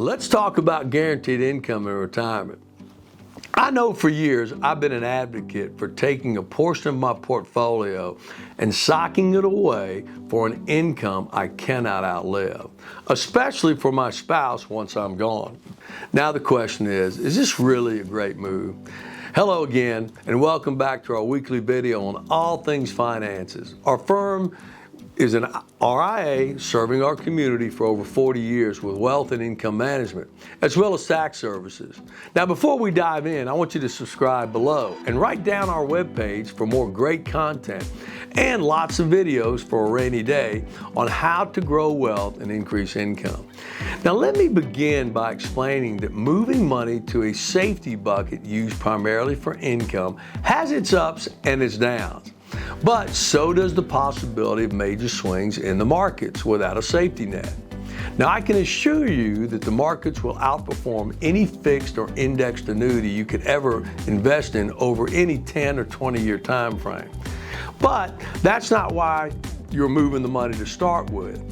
Let's talk about guaranteed income in retirement. I know for years I've been an advocate for taking a portion of my portfolio and socking it away for an income I cannot outlive, especially for my spouse once I'm gone. Now the question is this really a great move? Hello again, and welcome back to our weekly video on all things finances. Our firm is an RIA serving our community for over 40 years with wealth and income management, as well as tax services. Now, before we dive in, I want you to subscribe below and write down our webpage for more great content and lots of videos for a rainy day on how to grow wealth and increase income. Now, let me begin by explaining that moving money to a safety bucket used primarily for income has its ups and its downs. But so does the possibility of major swings in the markets without a safety net. Now, I can assure you that the markets will outperform any fixed or indexed annuity you could ever invest in over any 10 or 20-year time frame. But that's not why you're moving the money to start with.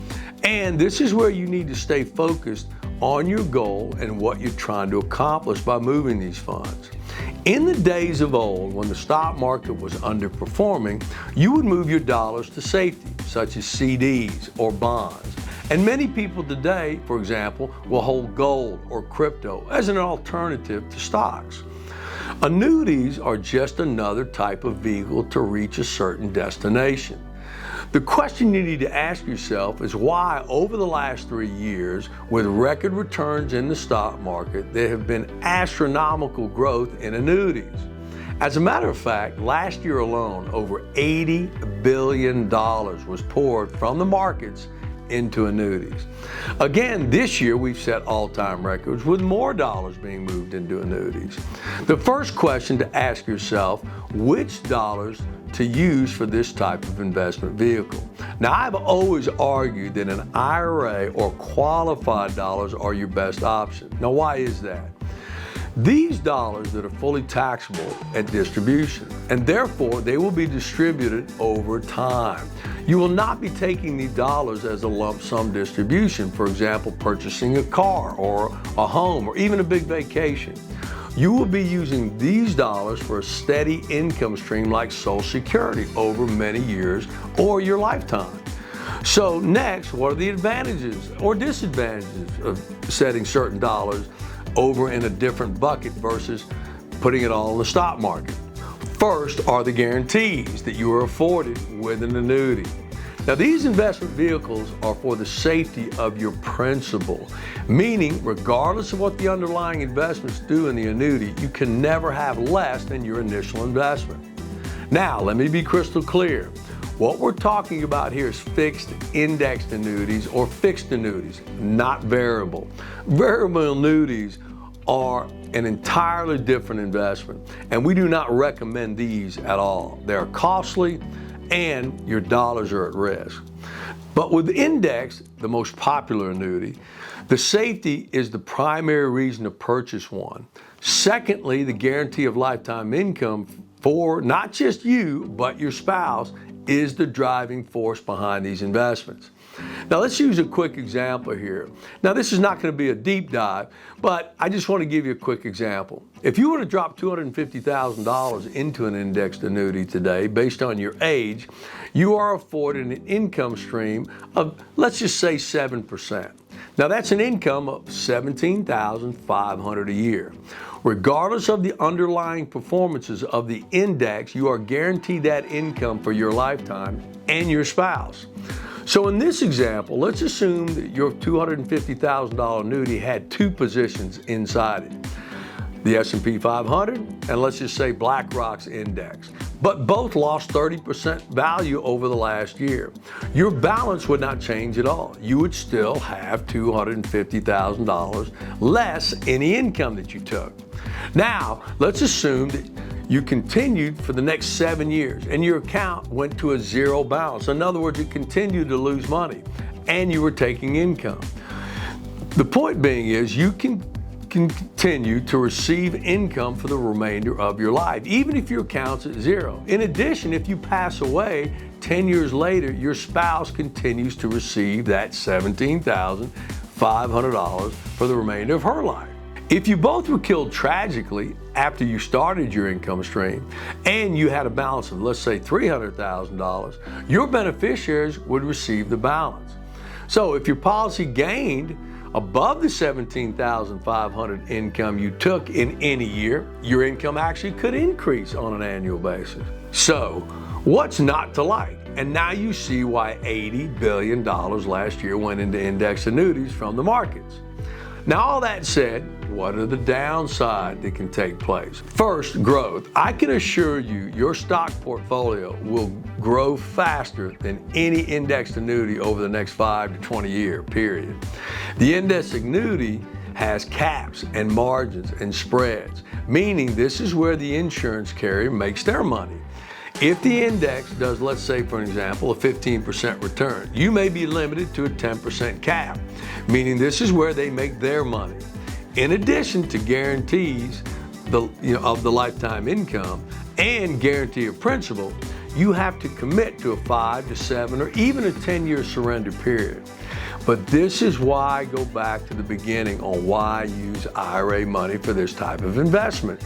And this is where you need to stay focused on your goal and what you're trying to accomplish by moving these funds. In the days of old, when the stock market was underperforming, you would move your dollars to safety, such as CDs or bonds. And many people today, for example, will hold gold or crypto as an alternative to stocks. Annuities are just another type of vehicle to reach a certain destination. The question you need to ask yourself is why over the last 3 years, with record returns in the stock market, there have been astronomical growth in annuities. As a matter of fact, last year alone, over $80 billion was poured from the markets into annuities. Again, this year we've set all-time records with more dollars being moved into annuities. The first question to ask yourself, which dollars to use for this type of investment vehicle? Now, I've always argued that an IRA or qualified dollars are your best option. Now, why is that? These dollars that are fully taxable at distribution, and therefore they will be distributed over time. You will not be taking these dollars as a lump sum distribution, for example, purchasing a car or a home or even a big vacation. You will be using these dollars for a steady income stream like Social Security over many years or your lifetime. So next, what are the advantages or disadvantages of setting certain dollars over in a different bucket versus putting it all in the stock market? First are the guarantees that you are afforded with an annuity. Now, these investment vehicles are for the safety of your principal, meaning regardless of what the underlying investments do in the annuity, you can never have less than your initial investment. Now, let me be crystal clear. What we're talking about here is fixed indexed annuities or fixed annuities, not variable. Variable annuities are an entirely different investment, and we do not recommend these at all. They're costly and your dollars are at risk. But with index, the most popular annuity, the safety is the primary reason to purchase one. Secondly, the guarantee of lifetime income for not just you, but your spouse is the driving force behind these investments. Now, let's use a quick example here. Now, this is not going to be a deep dive, but I just want to give you a quick example. If you were to drop $250,000 into an indexed annuity today, based on your age, you are afforded an income stream of, let's just say, 7%. Now, that's an income of $17,500 a year. Regardless of the underlying performances of the index, you are guaranteed that income for your lifetime and your spouse. So in this example, let's assume that your $250,000 annuity had two positions inside it, the S&P 500 and let's just say BlackRock's index. But both lost 30% value over the last year. Your balance would not change at all. You would still have $250,000 less any income that you took. Now, let's assume that you continued for the next 7 years and your account went to a zero balance. In other words, it continued to lose money and you were taking income. The point being is you can continue to receive income for the remainder of your life, even if your account's at zero. In addition, if you pass away 10 years later, your spouse continues to receive that $17,500 $500 for the remainder of her life. If you both were killed tragically after you started your income stream and you had a balance of, let's say, $300,000, your beneficiaries would receive the balance. So if your policy gained above the $17,500 income you took in any year, your income actually could increase on an annual basis. So what's not to like? And now you see why $80 billion last year went into index annuities from the markets. Now, all that said, what are the downsides that can take place? First, growth. I can assure you your stock portfolio will grow faster than any indexed annuity over the next 5 to 20 year period. The indexed annuity has caps and margins and spreads, meaning this is where the insurance carrier makes their money. If the index does, let's say for an example, a 15% return, you may be limited to a 10% cap, meaning this is where they make their money. In addition to guarantees of the lifetime income and guarantee of principal, you have to commit to a 5 to 7 or even a 10-year surrender period. But this is why I go back to the beginning on why I use IRA money for this type of investment.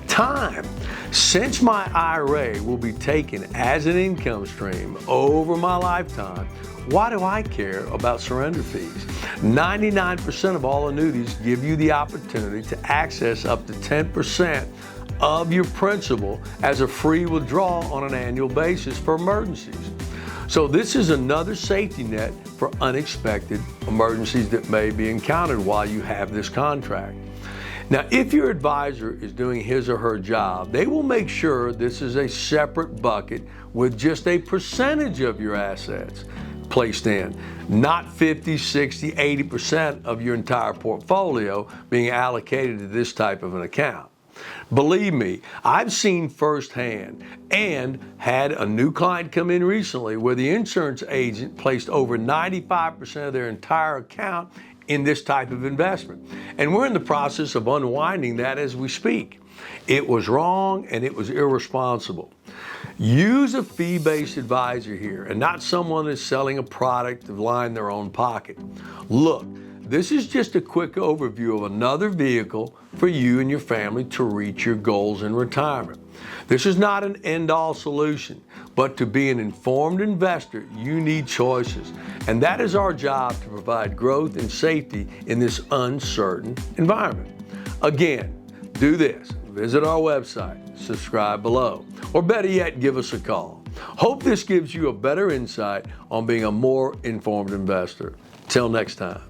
Time. Since my IRA will be taken as an income stream over my lifetime, why do I care about surrender fees? 99% of all annuities give you the opportunity to access up to 10% of your principal as a free withdrawal on an annual basis for emergencies. So this is another safety net for unexpected emergencies that may be encountered while you have this contract. Now, if your advisor is doing his or her job, they will make sure this is a separate bucket with just a percentage of your assets placed in, not 50, 60, 80% of your entire portfolio being allocated to this type of an account. Believe me, I've seen firsthand and had a new client come in recently where the insurance agent placed over 95% of their entire account in this type of investment. And we're in the process of unwinding that as we speak. It was wrong and it was irresponsible. Use a fee-based advisor here and not someone that's selling a product to line their own pocket. Look, this is just a quick overview of another vehicle for you and your family to reach your goals in retirement. This is not an end-all solution, but to be an informed investor, you need choices. And that is our job, to provide growth and safety in this uncertain environment. Again, do this. Visit our website, subscribe below, or better yet, give us a call. Hope this gives you a better insight on being a more informed investor. Till next time.